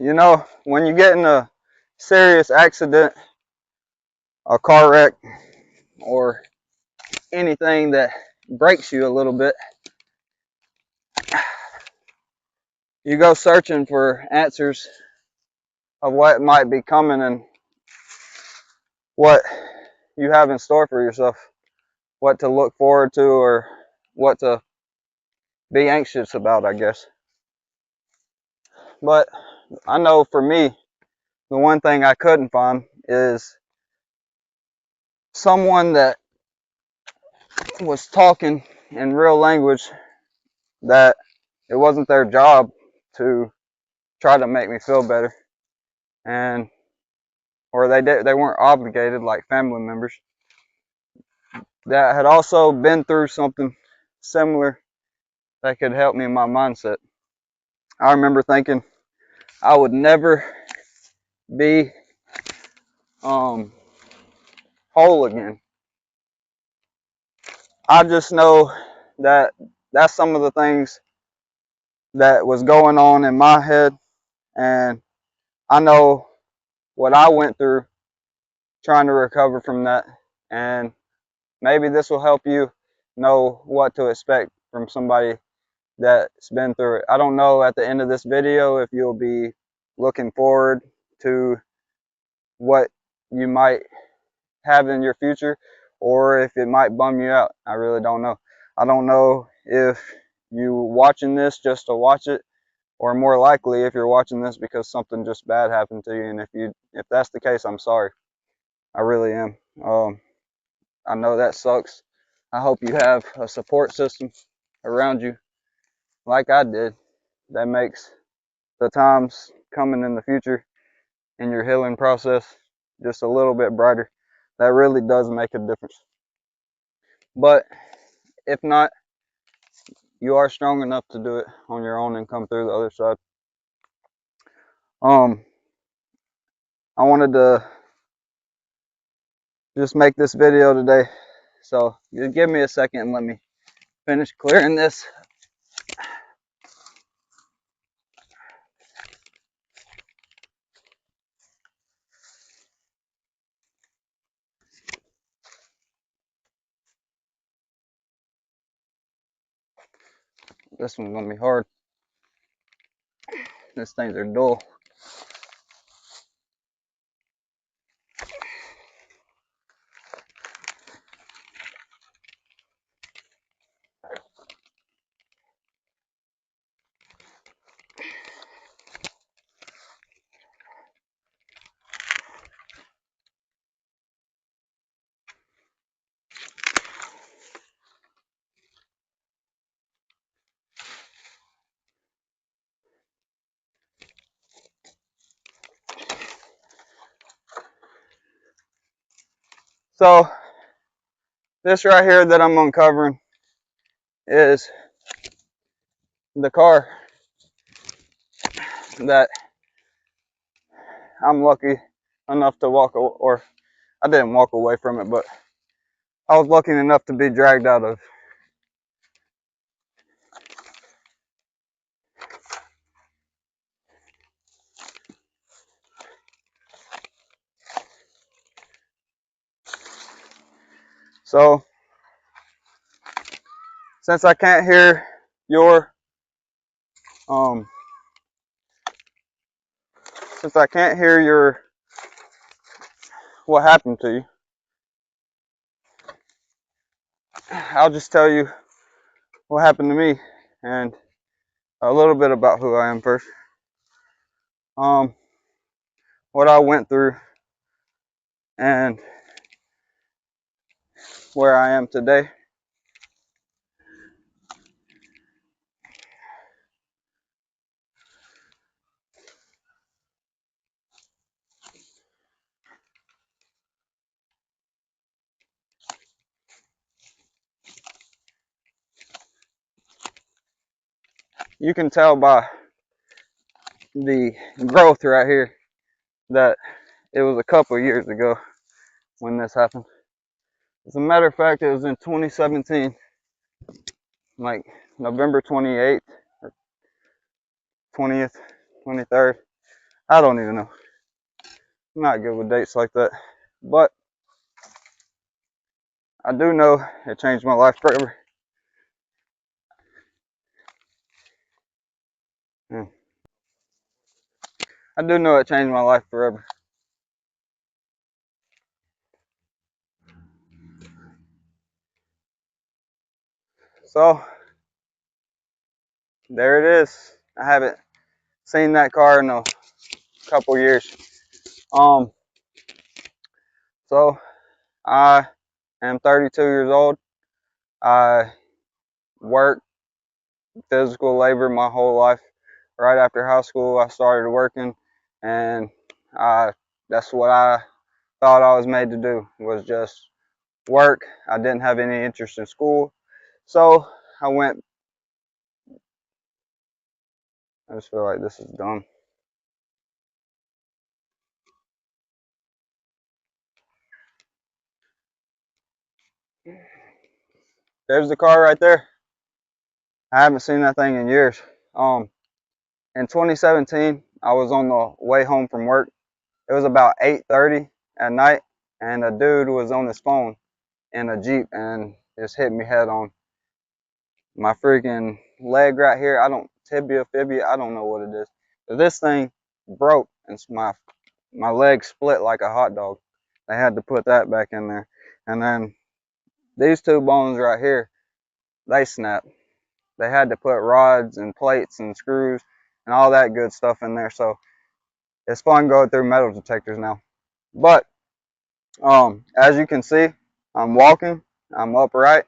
You know, when you get in a serious accident, a car wreck, or anything that breaks you a little bit, you go searching for answers of what might be coming and what you have in store for yourself, what to look forward to, or what to be anxious about, I guess. But I know for me, the one thing I couldn't find is someone that was talking in real language, that it wasn't their job to try to make me feel better, and or they weren't obligated like family members that had also been through something similar that could help me in my mindset. I remember thinking I would never be whole again. I just know that that's some of the things that was going on in my head, and I know what I went through trying to recover from that, and maybe this will help you know what to expect from somebody that's been through it. I don't know at the end of this video if you'll be looking forward to what you might have in your future, or if it might bum you out. I really don't know. I don't know if you watching this just to watch it, or more likely if you're watching this because something just bad happened to you. And if that's the case, I'm sorry. I really am. I know that sucks. I hope you have a support system around you like I did that makes the times coming in the future in your healing process just a little bit brighter. That really does make a difference. But if not, you are strong enough to do it on your own and come through the other side. I wanted to just make this video today, so just give me a second and let me finish clearing this. This one's gonna be hard. These things are dull. So this right here that I'm uncovering is the car that I'm lucky enough to or I didn't walk away from it, but I was lucky enough to be dragged out of. So since I can't hear your um since I can't hear your what happened to you, I'll just tell you what happened to me and a little bit about who I am first. Um what I went through and where I am today. You can tell by the growth right here that it was a couple of years ago when this happened. As a matter of fact, it was in 2017, like November 28th or 20th, 23rd. I don't even know. I'm not good with dates like that. But I do know it changed my life forever. Yeah. I do know it changed my life forever. So there it is. I haven't seen that car in a couple years. Um, so I am 32 years old. I worked physical labor my whole life. Right after high school, I started working, and I that's what I thought I was made to do, was just work. I didn't have any interest in school, so I went. I just feel like this is dumb. There's the car right there. I haven't seen that thing in years. Um, in 2017, I was on the way home from work. It was about 8:30 at night, and a dude was on his phone in a Jeep and just hit me head on. My freaking leg right here, I don't, tibia, fibia, I don't know what it is. But this thing broke, and my leg split like a hot dog. They had to put that back in there. And then these two bones right here, they snapped. They had to put rods and plates and screws and all that good stuff in there. So it's fun going through metal detectors now. But as you can see, I'm walking, I'm upright.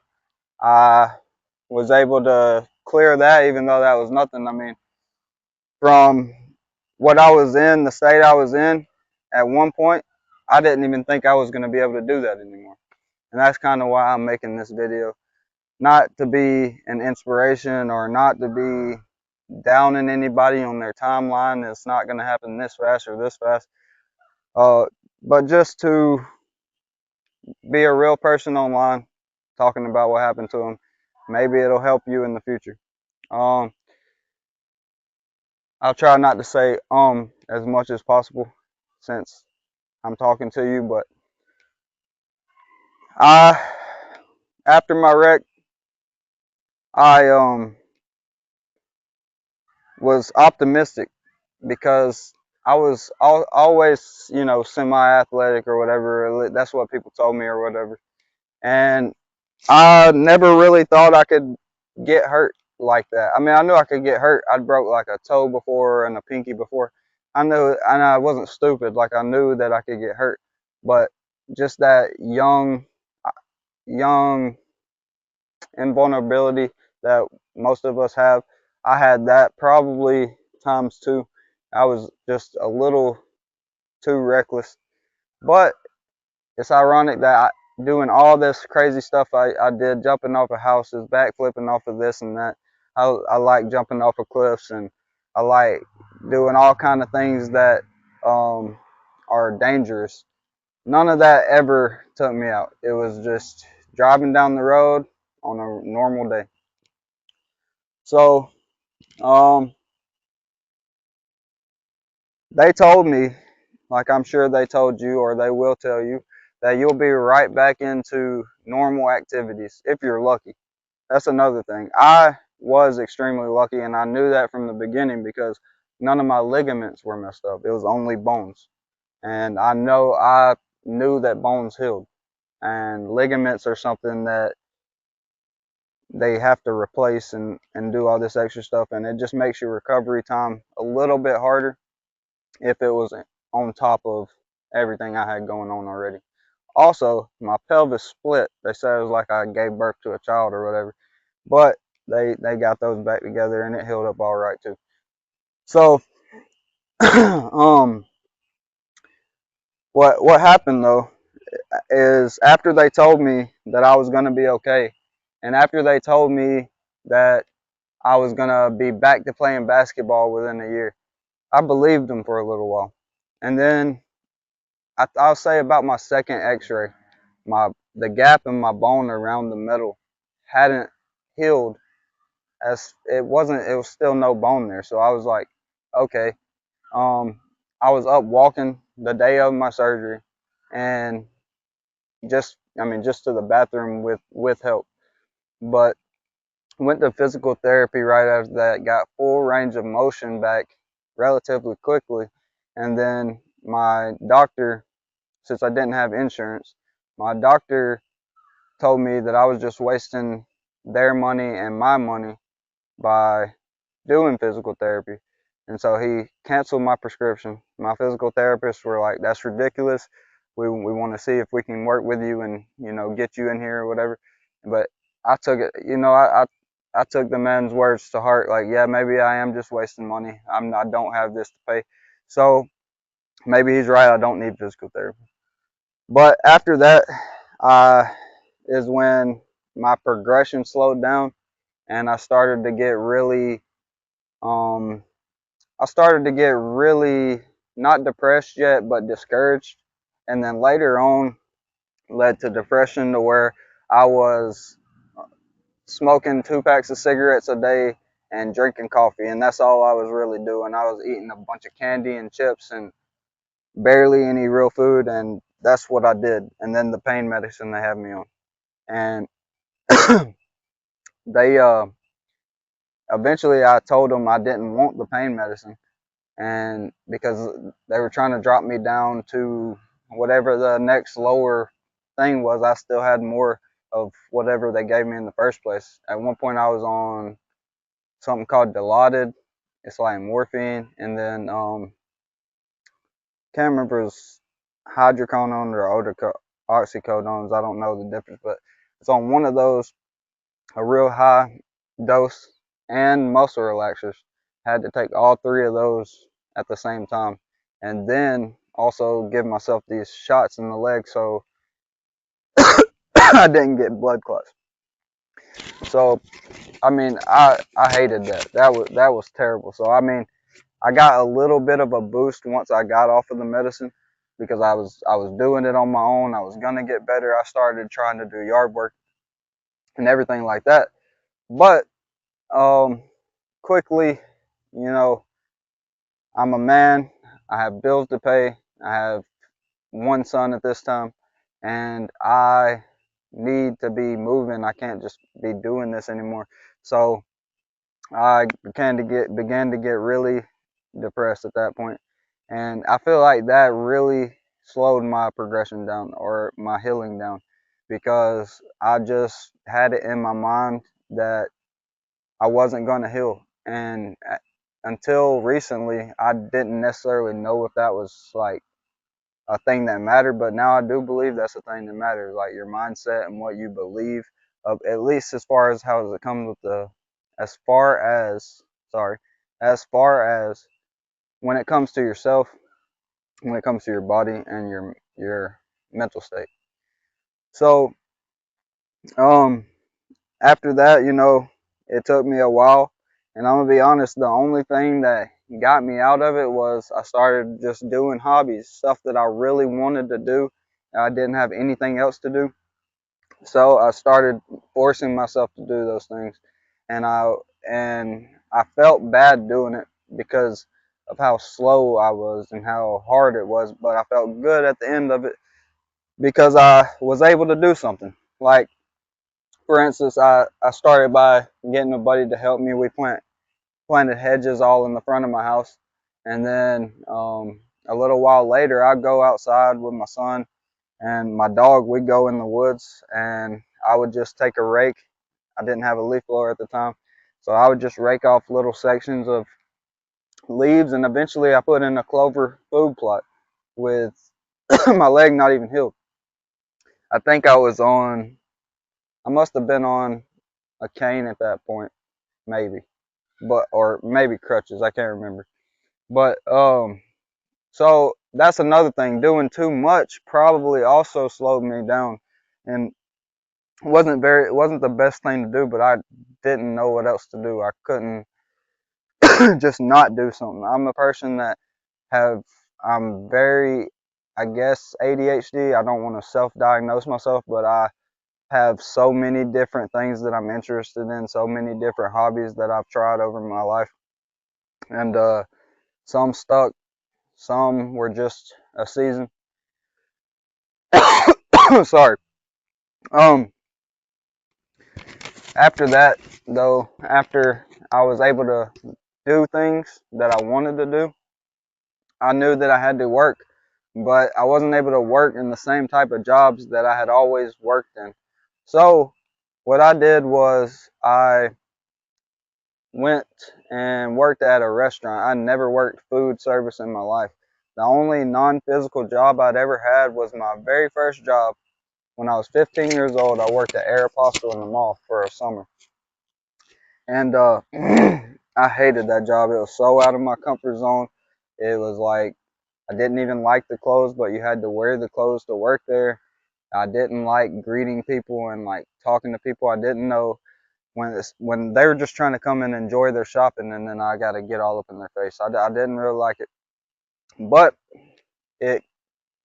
I was able to clear that, even though that was nothing. I mean, from what I was in, the state I was in at one point, I didn't even think I was going to be able to do that anymore. And that's kind of why I'm making this video. Not to be an inspiration or not to be downing anybody on their timeline. It's not going to happen this fast or this fast. Uh, but just to be a real person online talking about what happened to them. Maybe it'll help you in the future. Um, I'll try not to say as much as possible since I'm talking to you, but I after my wreck, I was optimistic because I was always, semi-athletic or whatever. That's what people told me or whatever. And I never really thought I could get hurt like that. I mean, I knew I could get hurt. I'd broke like a toe before and a pinky before. I knew, and I wasn't stupid. Like I knew that I could get hurt, but just that young invulnerability that most of us have, I had that probably times two. I was just a little too reckless. But it's ironic that doing all this crazy stuff I did, jumping off of houses, backflipping off of this and that. I like jumping off of cliffs, and I like doing all kind of things that um, are dangerous. None of that ever took me out. It was just driving down the road on a normal day. So um, they told me, like I'm sure they told you, or they will tell you, that you'll be right back into normal activities if you're lucky. That's another thing. I was extremely lucky, and I knew that from the beginning because none of my ligaments were messed up. It was only bones. And I knew that bones healed. And ligaments are something that they have to replace and do all this extra stuff. And it just makes your recovery time a little bit harder if it was on top of everything I had going on already. Also, my pelvis split. They said it was like I gave birth to a child or whatever. But they got those back together and it healed up all right too. So um what happened though is after they told me that I was going to be okay, and after they told me that I was going to be back to playing basketball within a year, I believed them for a little while. And then I'll say about my second x-ray, the gap in my bone around the middle hadn't healed, as it was still no bone there. So I was like, okay, um I was up walking the day of my surgery, and just to the bathroom with help. But went to physical therapy right after that, got full range of motion back relatively quickly, and then my doctor, since I didn't have insurance, my doctor told me that I was just wasting their money and my money by doing physical therapy. And so he canceled my prescription. My physical therapists were like, "That's ridiculous. We want to see if we can work with you and get you in here or whatever." But I took it, I took the man's words to heart. Like, yeah, maybe I am just wasting money. I don't have this to pay, so maybe he's right. I don't need physical therapy. But after that, uh, is when my progression slowed down, and um, I started to get really not depressed yet, but discouraged. And then later on, led to depression to where I was smoking 2 packs of cigarettes a day and drinking coffee, and that's all I was really doing. I was eating a bunch of candy and chips and barely any real food, and that's what I did. And then the pain medicine they had me on, and they eventually I told them I didn't want the pain medicine, and because they were trying to drop me down to whatever the next lower thing was, I still had more of whatever they gave me in the first place. At one point, I was on something called Dilaudid. It's like morphine, and then can't remember if it's hydrocodone or oxycodones. I don't know the difference, but it's on one of those, a real high dose, and muscle relaxers. Had to take all three of those at the same time, and then also give myself these shots in the leg so I didn't get blood clots. So I mean, I hated that. That was terrible. So I mean, I got a little bit of a boost once I got off of the medicine because I was doing it on my own. I was gonna get better. I started trying to do yard work and everything like that. But um, quickly, you know, I'm a man. I have bills to pay. I have one son at this time, and I need to be moving. I can't just be doing this anymore. So I began to get really depressed at that point, and I feel like that really slowed my progression down or my healing down because I just had it in my mind that I wasn't going to heal, and until recently, I didn't necessarily know if that was like a thing that mattered, but now I do believe that's a thing that matters, like your mindset and what you believe of, at least as far as how does it come with as far as, sorry, as far as when it comes to yourself, when it comes to your body and your mental state. So, um, after that, it took me a while, and I'm gonna be honest, the only thing that got me out of it was I started just doing hobbies, stuff that I really wanted to do. I didn't have anything else to do, so I started forcing myself to do those things, and I felt bad doing it because of how slow I was and how hard it was, but I felt good at the end of it because I was able to do something. Like, for instance, I started by getting a buddy to help me. We planted hedges all in the front of my house, and then a little while later, I go outside with my son and my dog. We go in the woods, and I would just take a rake. I didn't have a leaf blower at the time, so I would just rake off little sections of leaves, and eventually I put in a clover food plot with my leg not even healed. I think I must have been on a cane at that point, maybe, but or maybe crutches. I can't remember. But so that's another thing. Doing too much probably also slowed me down, and it wasn't the best thing to do. But I didn't know what else to do. I couldn't just not do something. I'm a person that have I'm very, I guess, ADHD. I don't want to self-diagnose myself, but I have so many different things that I'm interested in, so many different hobbies that I've tried over my life, and some stuck, some were just a season. Sorry. Um, After that, though, after I was able to do things that I wanted to do, I knew that I had to work, but I wasn't able to work in the same type of jobs that I had always worked in. So, what I did was I went and worked at a restaurant. I never worked food service in my life. The only non-physical job I'd ever had was my very first job. When I was 15 years old, I worked at Aeropostale in the mall for a summer. And I hated that job. It was so out of my comfort zone. It was like I didn't even like the clothes, but you had to wear the clothes to work there. I didn't like greeting people and like talking to people I didn't know when they were just trying to come and enjoy their shopping, and then I got to get all up in their face. I didn't really like it, but it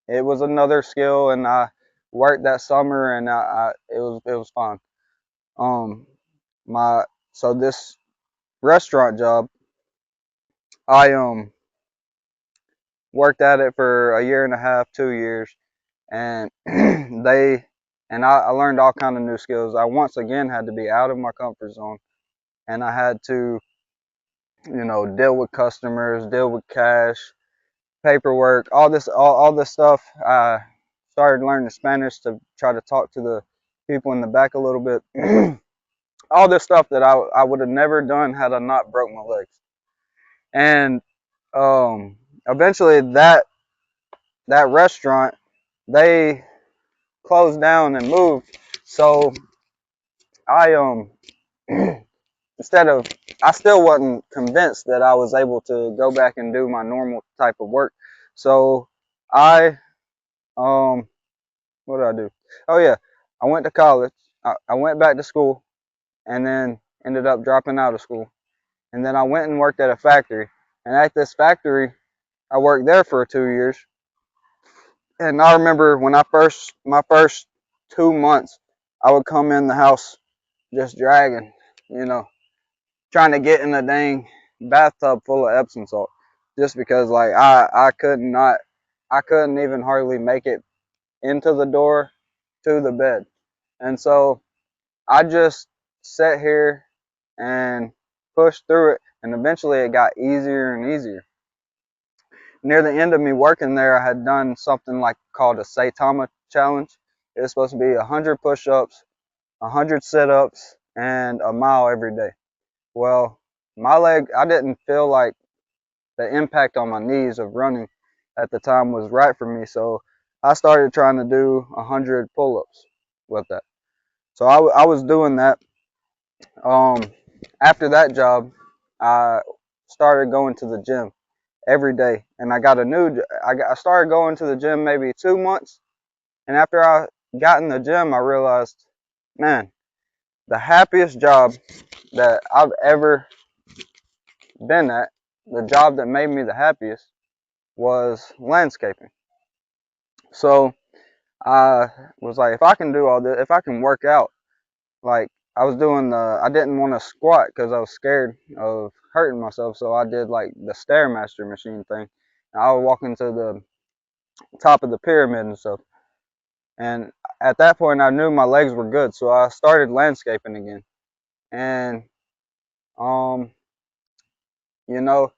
it was another skill, and I worked that summer, and it was fun. Um, my so this restaurant job, I worked at it for a year and a half, 2 years, and I learned all kind of new skills. I once again had to be out of my comfort zone, and I had to, deal with customers, deal with cash, paperwork, all this stuff. I started learning Spanish to try to talk to the people in the back a little bit. All this stuff that I would have never done had I not broke my legs. And eventually that restaurant, they closed down and moved. So I instead of I still wasn't convinced that I was able to go back and do my normal type of work. So I um what did I do? Oh yeah, I went to college. I went back to school and then ended up dropping out of school. And then I went and worked at a factory. And at this factory, I worked there for 2 years. And I remember when my first 2 months, I would come in the house just dragging, you know, trying to get in a dang bathtub full of Epsom salt, just because like I couldn't even hardly make it into the door to the bed, and so I just sat here and pushed through it, and eventually it got easier and easier. Near the end of me working there, I had done something like called a Saitama challenge. It was supposed to be 100 push-ups, 100 sit-ups, and a mile every day. Well, I didn't feel like the impact on my knees of running at the time was right for me. So I started trying to do 100 pull-ups with that. So I was doing that. Um, After that job, I started going to the gym every day, and I started going to the gym maybe 2 months, and after I got in the gym, I realized, man, the happiest job that I've ever been at, the job that made me the happiest, was landscaping. So I was like, if I can do all this, if I can work out, like I didn't want to squat because I was scared of hurting myself. So I did like the Stairmaster machine thing. And I would walk into the top of the pyramid and stuff. And at that point, I knew my legs were good. So I started landscaping again. And, um, you know,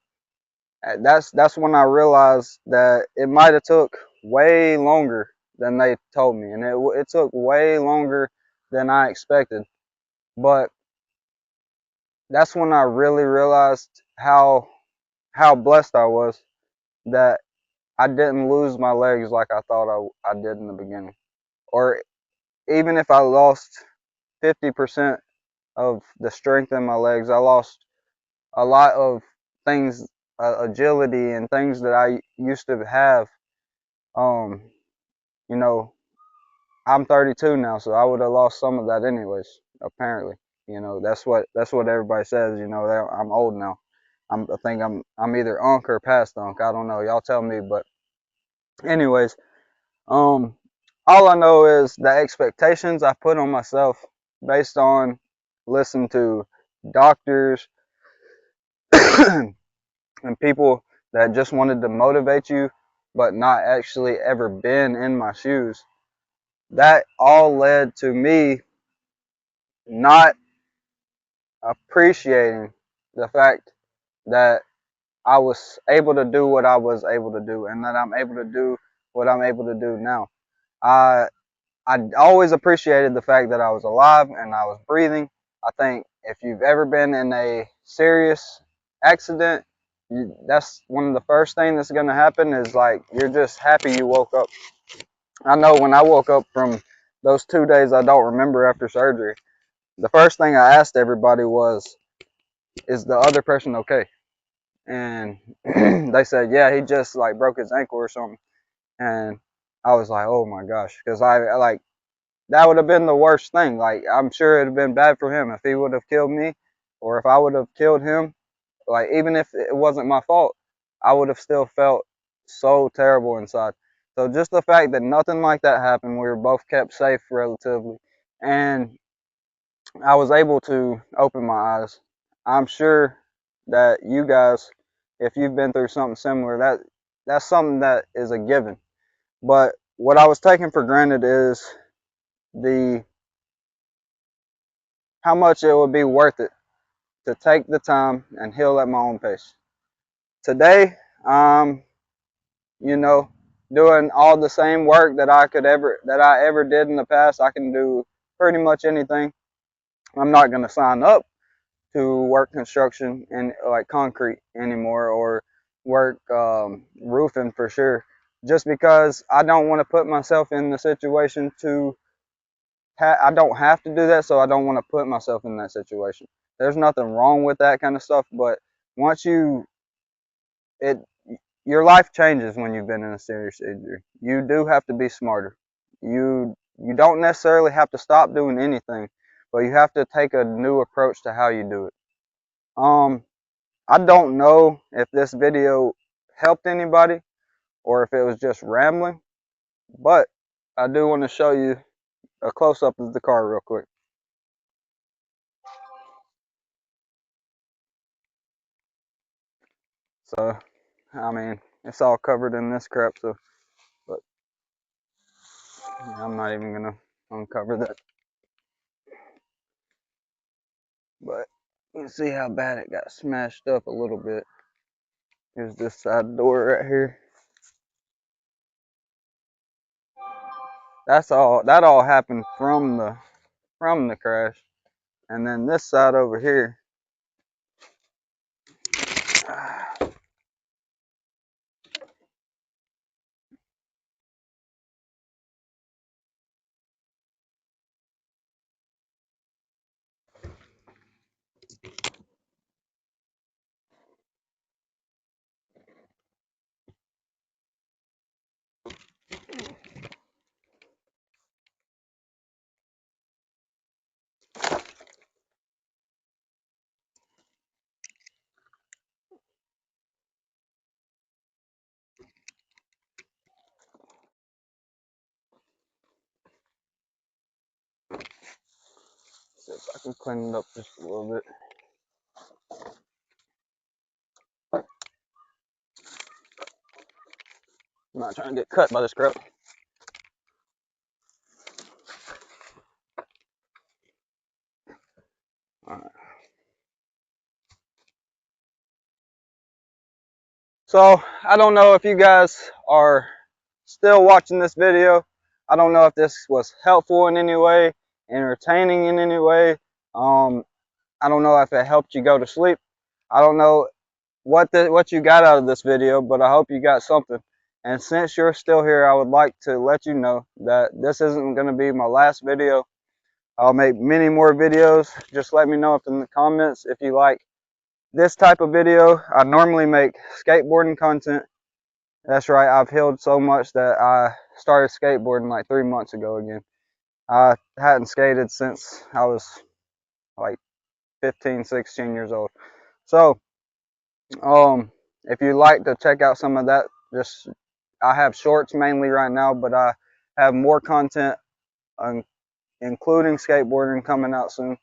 that's when I realized that it might have took way longer than they told me, and it took way longer than I expected. But that's when I really realized how blessed I was that I didn't lose my legs like I thought I did in the beginning, or even if I lost 50% of the strength in my legs, I lost a lot of things, agility and things that I used to have. Um, you know, I'm 32 now, so I would have lost some of that anyways. Apparently, that's what everybody says. I'm old now. I think I'm either unk or past unk. I don't know. Y'all tell me. But anyways, um, all I know is the expectations I put on myself based on listening to doctors and people that just wanted to motivate you, but not actually ever been in my shoes. That all led to me not appreciating the fact that I was able to do what I was able to do, and that I'm able to do what I'm able to do now. I I always appreciated the fact that I was alive and I was breathing. I think if you've ever been in a serious accident, that's one of the first things that's going to happen is like you're just happy you woke up. I know when I woke up from those 2 days I don't remember after surgery, the first thing I asked everybody was, is the other person okay? And they said, yeah, he just like broke his ankle or something. And I was like, oh my gosh, because I like that would have been the worst thing. Like I'm sure it'd have been bad for him if he would have killed me, or if I would have killed him. Like even if it wasn't my fault, I would have still felt so terrible inside. So just the fact that nothing like that happened, we were both kept safe relatively, and I was able to open my eyes. I'm sure that you guys, if you've been through something similar, that's something that is a given. But what I was taking for granted is the how much it would be worth it to take the time and heal at my own pace. Today, you know, doing all the same work that I ever did in the past. I can do pretty much anything. I'm not gonna sign up to work construction and like concrete anymore, or work roofing for sure, just because I don't want to put myself in the situation to I don't have to do that, so I don't want to put myself in that situation. There's nothing wrong with that kind of stuff, but once you it your life changes when you've been in a serious injury. You do have to be smarter. You don't necessarily have to stop doing anything, but you have to take a new approach to how you do it. I don't know if this video helped anybody or if it was just rambling, but I do want to show you a close up of the car real quick. So, I mean, it's all covered in this crap, so, but I'm not even gonna uncover that. But you can see how bad it got smashed up a little bit. Here's this side door right here. That all happened from the crash. And then this side over here, see if I can clean it up just a little bit. I'm not trying to get cut by this crap. Alright. So I don't know if you guys are still watching this video. I don't know if this was helpful in any way, entertaining in any way. I don't know if it helped you go to sleep. I don't know what you got out of this video, but I hope you got something. And since you're still here, I would like to let you know that this isn't going to be my last video. I'll make many more videos. Just let me know up in the comments if you like this type of video. I normally make skateboarding content. That's right, I've healed so much that I started skateboarding like 3 months ago again. I hadn't skated since I was like 15, 16 years old. So, if you'd like to check out some of that, just I have shorts mainly right now, but I have more content, including skateboarding, coming out soon.